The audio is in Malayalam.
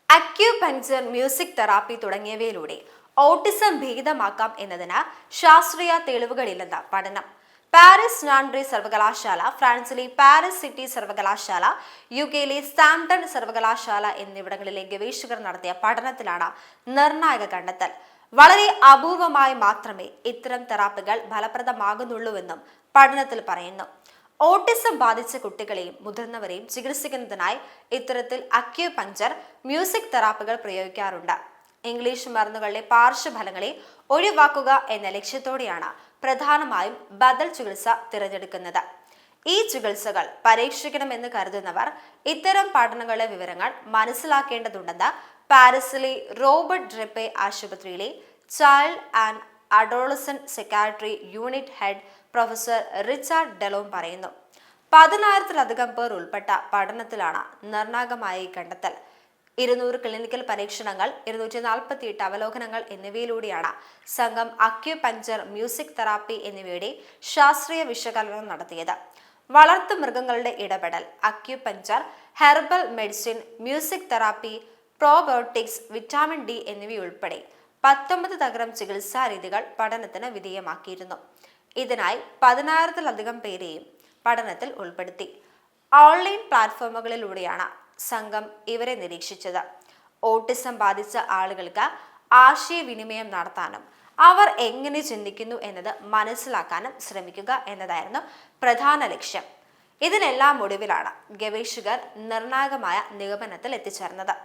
അക്യുപങ്ചർ, മ്യൂസിക് തെറാപ്പി തുടങ്ങിയവയിലൂടെ ഓട്ടിസം ഭേദമാക്കാം എന്നതിന് ശാസ്ത്രീയ തെളിവുകളില്ലെന്ന് പഠനം. പാരീസ് നാൻഡ്രി സർവകലാശാല, ഫ്രാൻസിലെ പാരീസ് സിറ്റി സർവകലാശാല, യുകെയിലെ സാംപ്ടൺ സർവകലാശാല എന്നിവിടങ്ങളിലെ ഗവേഷകർ നടത്തിയ പഠനത്തിലാണ് നിർണായക കണ്ടെത്തൽ. വളരെ അപൂർവമായി മാത്രമേ ഇത്തരം തെറാപ്പികൾ ഫലപ്രദമാകുന്നുള്ളൂവെന്നും പഠനത്തിൽ പറയുന്നു. ഓട്ടിസം ബാധിച്ച കുട്ടികളെയും മുതിർന്നവരെയും ചികിത്സിക്കുന്നതിനായി ഇത്തരത്തിൽ അക്യുപങ്ചർ, മ്യൂസിക് തെറാപ്പികൾ പ്രയോഗിക്കാറുണ്ട്. ഇംഗ്ലീഷ് മരുന്നുകളിലെ പാർശ്വഫലങ്ങളെ ഒഴിവാക്കുക എന്ന ലക്ഷ്യത്തോടെയാണ് പ്രധാനമായും ബദൽ ചികിത്സ തിരഞ്ഞെടുക്കുന്നത്. ഈ ചികിത്സകൾ പരീക്ഷിക്കണമെന്ന് കരുതുന്നവർ ഇത്തരം പഠനങ്ങളുടെ വിവരങ്ങൾ മനസ്സിലാക്കേണ്ടതുണ്ടെന്ന് പാരീസിലെ റോബർട്ട് ഡ്രെപ്പെ ആശുപത്രിയിലെ child and adolescent psychiatry unit head professor Richard Delorme പറയുന്നു. 10,000-ലധികം പേർ ഉൾപ്പെട്ട പഠനത്തിലാണ് നിർണായകമായ ഈ കണ്ടെത്തൽ. 200 ക്ലിനിക്കൽ പരീക്ഷണങ്ങൾ, 248 അവലോകനങ്ങൾ എന്നിവയിലൂടെയാണ് സംഘം അക്യുപങ്ചർ, മ്യൂസിക് തെറാപ്പി എന്നിവയുടെ ശാസ്ത്രീയ വിശകലനം നടത്തിയത്. വളർത്തു മൃഗങ്ങളുടെ ഇടപെടൽ, acupuncture, herbal medicine, music therapy, probiotics, vitamin D എന്നിവയുൾപ്പെടെ 19 തരം ചികിത്സാ രീതികൾ പഠനത്തിന് വിധേയമാക്കിയിരുന്നു. ഇതിനായി 10,000-ലധികം പേരെയും പഠനത്തിൽ ഉൾപ്പെടുത്തി. ഓൺലൈൻ പ്ലാറ്റ്ഫോമുകളിലൂടെയാണ് സംഘം ഇവരെ നിരീക്ഷിച്ചത്. ഓട്ടിസം ബാധിച്ച ആളുകൾക്ക് ആശയവിനിമയം നടത്താനും അവർ എങ്ങനെ ചിന്തിക്കുന്നു എന്നത് മനസ്സിലാക്കാനും ശ്രമിക്കുക എന്നതായിരുന്നു പ്രധാന ലക്ഷ്യം. ഇതിനെല്ലാം ഒടുവിലാണ് ഗവേഷകർ നിർണായകമായ നിഗമനത്തിൽ എത്തിച്ചേർന്നത്.